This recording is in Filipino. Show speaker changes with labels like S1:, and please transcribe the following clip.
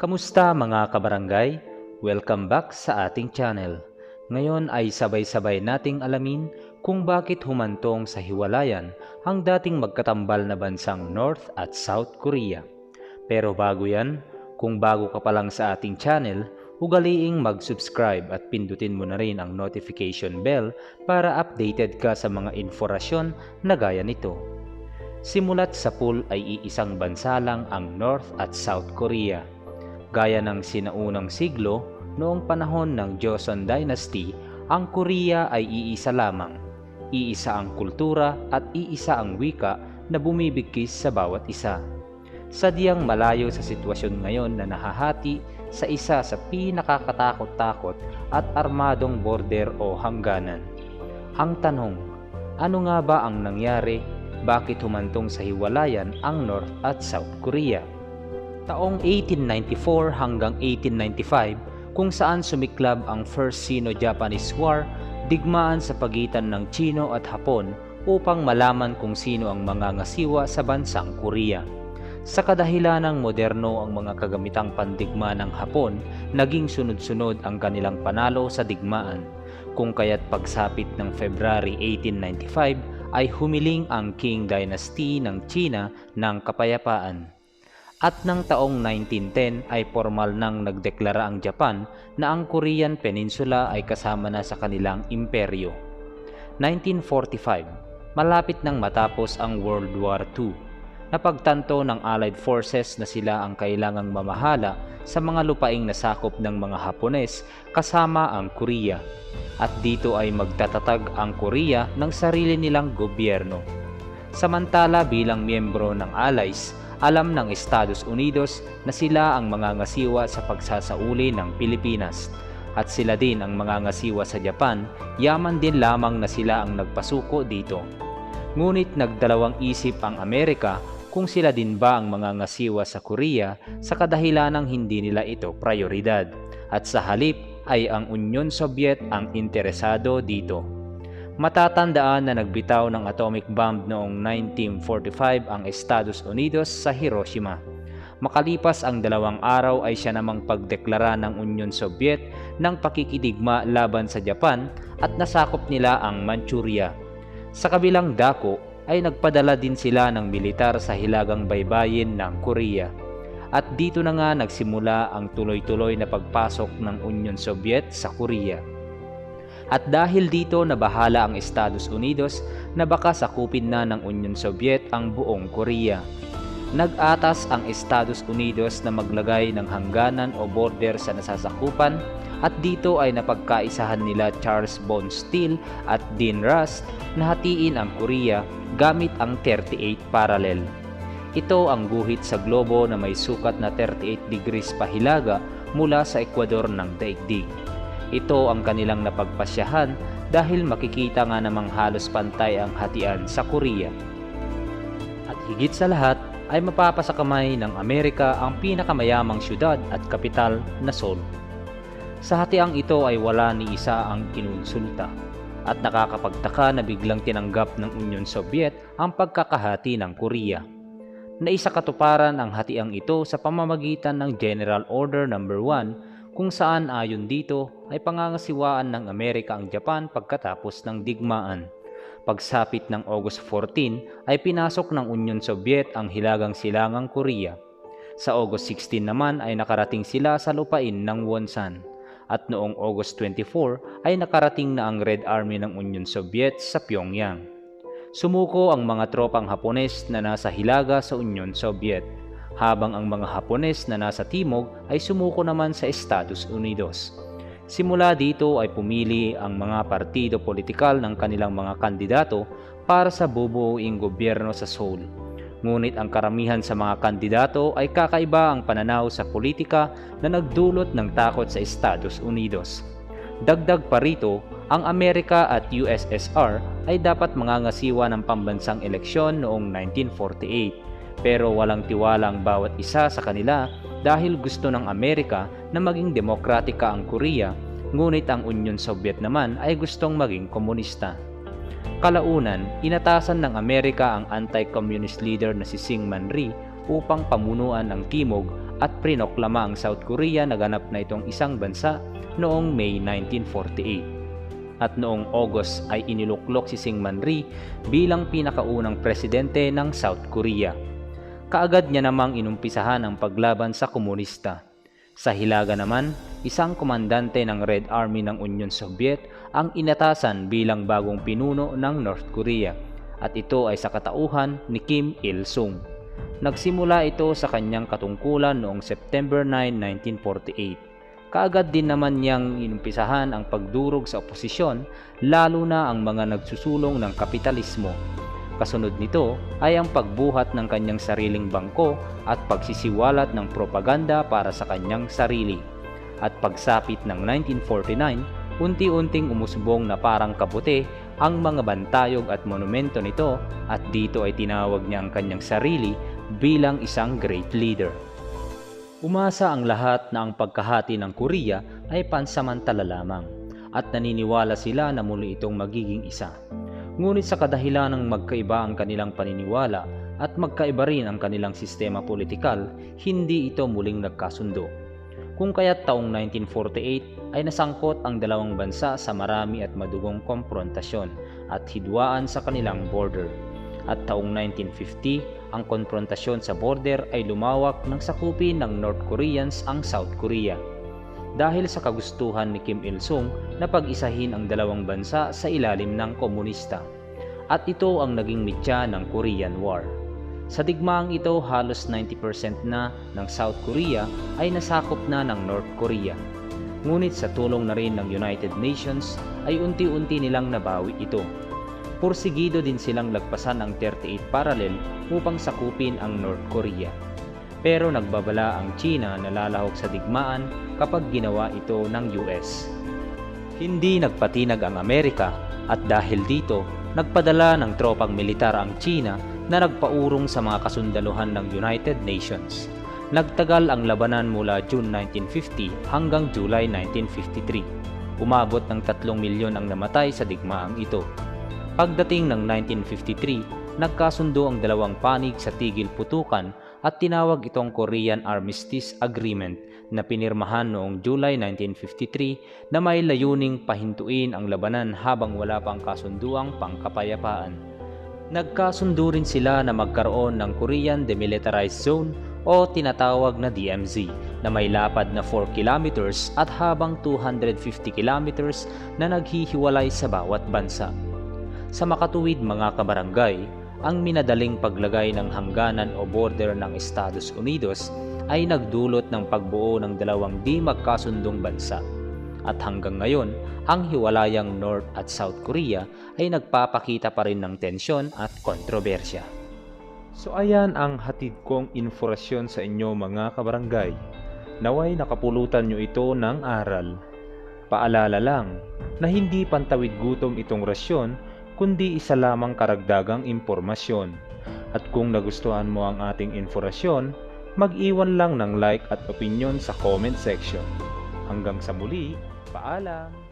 S1: Kamusta mga kabarangay? Welcome back sa ating channel. Ngayon ay sabay-sabay nating alamin kung bakit humantong sa hiwalayan ang dating magkatambal na bansang North at South Korea. Pero bago yan, kung bago ka pa lang sa ating channel, ugaliing mag-subscribe at pindutin mo na rin ang notification bell para updated ka sa mga informasyon na gaya nito. Simulat sa pool ay iisang bansa lang ang North at South Korea. Gaya ng sinaunang siglo, noong panahon ng Joseon Dynasty, ang Korea ay iisa lamang. Iisa ang kultura at iisa ang wika na bumibigkis sa bawat isa. Sadyang malayo sa sitwasyon ngayon na nahahati sa isa sa pinakakatakot-takot at armadong border o hangganan. Ang tanong, ano nga ba ang nangyari? Bakit humantong sa hiwalayan ang North at South Korea? Taong 1894 hanggang 1895 kung saan sumiklab ang First Sino-Japanese War, digmaan sa pagitan ng Chino at Hapon upang malaman kung sino ang mangangasiwa sa bansang Korea. Sa kadahilanang moderno ang mga kagamitang pandigma ng Hapon, naging sunod-sunod ang kanilang panalo sa digmaan, kung kaya't pagsapit ng February 1895 ay humiling ang Qing Dynasty ng China ng kapayapaan. At ng taong 1910 ay formal nang nagdeklara ang Japan na ang Korean Peninsula ay kasama na sa kanilang imperyo. 1945, malapit nang matapos ang World War II, napagtanto ng Allied Forces na sila ang kailangang mamahala sa mga lupaing nasakop ng mga Hapones kasama ang Korea. At dito ay magtatatag ang Korea ng sarili nilang gobyerno. Samantala bilang miyembro ng Allies, alam ng Estados Unidos na sila ang mangangasiwa sa pagsasauli ng Pilipinas at sila din ang mangangasiwa sa Japan, yaman din lamang na sila ang nagpasuko dito. Ngunit nagdalawang isip ang Amerika kung sila din ba ang mangangasiwa sa Korea sa kadahilanang hindi nila ito prioridad at sa halip ay ang Union Soviet ang interesado dito. Matatandaan na nagbitaw ng atomic bomb noong 1945 ang Estados Unidos sa Hiroshima. Makalipas ang 2 araw ay siya namang pagdeklara ng Union Soviet ng pakikidigma laban sa Japan at nasakop nila ang Manchuria. Sa kabilang dako ay nagpadala din sila ng militar sa hilagang baybayin ng Korea. At dito na nga nagsimula ang tuloy-tuloy na pagpasok ng Union Soviet sa Korea. At dahil dito nabahala ang Estados Unidos na baka sakupin na ng Union Soviet ang buong Korea. Nag-atas ang Estados Unidos na maglagay ng hangganan o border sa nasasakupan at dito ay napagkaisahan nila Charles Von Steele at Dean Rusk na hatiin ang Korea gamit ang 38 parallel. Ito ang guhit sa globo na may sukat na 38 degrees pahilaga mula sa ekwador ng daigdig. Ito ang kanilang napagpasyahan dahil makikita nga namang halos pantay ang hatian sa Korea. At higit sa lahat ay mapapasakamay ng Amerika ang pinakamayamang syudad at kapital na Seoul. Sa hatiang ito ay wala ni isa ang kinonsulta at nakakapagtaka na biglang tinanggap ng Union Soviet ang pagkakahati ng Korea. Naisakatuparan ang hatiang ito sa pamamagitan ng General Order No. 1 kung saan ayon dito ay pangangasiwaan ng Amerika ang Japan pagkatapos ng digmaan. Pagsapit ng August 14 ay pinasok ng Union Soviet ang hilagang silangang Korea. Sa August 16 naman ay nakarating sila sa lupain ng Wonsan. At noong August 24 ay nakarating na ang Red Army ng Union Soviet sa Pyongyang. Sumuko ang mga tropang Hapones na nasa hilaga sa Union Soviet, habang ang mga Hapones na nasa timog ay sumuko naman sa Estados Unidos. Simula dito ay pumili ang mga partido politikal ng kanilang mga kandidato para sa bubuuing gobyerno sa Seoul. Ngunit ang karamihan sa mga kandidato ay kakaiba ang pananaw sa politika na nagdulot ng takot sa Estados Unidos. Dagdag pa rito, ang Amerika at USSR ay dapat mangangasiwa ng pambansang eleksyon noong 1948. Pero walang tiwala ang bawat isa sa kanila dahil gusto ng Amerika na maging demokratika ang Korea, ngunit ang Union Soviet naman ay gustong maging komunista. Kalaunan, inatasan ng Amerika ang anti-communist leader na si Syngman Rhee upang pamunuan ang Timog at prinoklama ang South Korea na ganap na itong isang bansa noong May 1948. At noong August ay iniluklok si Syngman Rhee bilang pinakaunang presidente ng South Korea. Kaagad niya namang inumpisahan ang paglaban sa komunista. Sa Hilaga naman, isang komandante ng Red Army ng Union Soviet ang inatasan bilang bagong pinuno ng North Korea, at ito ay sa katauhan ni Kim Il-sung. Nagsimula ito sa kanyang katungkulan noong September 9, 1948. Kaagad din naman niyang inumpisahan ang pagdurog sa oposisyon, lalo na ang mga nagsusulong ng kapitalismo. Kasunod nito ay ang pagbuhat ng kanyang sariling bangko at pagsisiwalat ng propaganda para sa kanyang sarili. At pagsapit ng 1949, unti-unting umusbong na parang kabuti ang mga bantayog at monumento nito, at dito ay tinawag niya ang kanyang sarili bilang isang great leader. Umasa ang lahat na ang pagkahati ng Korea ay pansamantala lamang, at naniniwala sila na muli itong magiging isa. Ngunit sa kadahilan ng magkaiba ang kanilang paniniwala at magkaiba rin ang kanilang sistema politikal, hindi ito muling nagkasundo. Kung kaya't taong 1948 ay nasangkot ang dalawang bansa sa marami at madugong komprontasyon at hidwaan sa kanilang border. At taong 1950, ang konfrontasyon sa border ay lumawak nang sakupin ng North Koreans ang South Korea, dahil sa kagustuhan ni Kim Il-sung na pag-isahin ang dalawang bansa sa ilalim ng komunista. At ito ang naging mitya ng Korean War. Sa digmaang ito, halos 90% na ng South Korea ay nasakop na ng North Korea. Ngunit sa tulong na rin ng United Nations ay unti-unti nilang nabawi ito. Pursigido din silang lagpasan ang 38 parallel upang sakupin ang North Korea. Pero nagbabala ang China na lalahok sa digmaan kapag ginawa ito ng US. Hindi nagpatinag ang Amerika, at dahil dito, nagpadala ng tropang militar ang China na nagpaurong sa mga kasundaluhan ng United Nations. Nagtagal ang labanan mula June 1950 hanggang July 1953. Umabot ng 3 milyon ang namatay sa digmaang ito. Pagdating ng 1953, nagkasundo ang dalawang panig sa tigil putukan at tinawag itong Korean Armistice Agreement na pinirmahan noong July 1953 na may layuning pahintuin ang labanan habang wala pang kasunduang pangkapayapaan. Nagkasundo rin sila na magkaroon ng Korean Demilitarized Zone o tinatawag na DMZ na may lapad na 4 kilometers at habang 250 kilometers na naghihiwalay sa bawat bansa. Sa makatuwid mga kabarangay, ang minadaling paglagay ng hangganan o border ng Estados Unidos ay nagdulot ng pagbuo ng dalawang di magkasundong bansa. At hanggang ngayon, ang hiwalayang North at South Korea ay nagpapakita pa rin ng tensyon at kontrobersya. So ayan ang hatid kong informasyon sa inyo mga kabarangay. Naway nakapulutan nyo ito ng aral. Paalala lang na hindi pantawid gutom itong rasyon, kundi isa lamang karagdagang impormasyon. At kung nagustuhan mo ang ating informasyon, mag-iwan lang ng like at opinion sa comment section. Hanggang sa muli, paalam!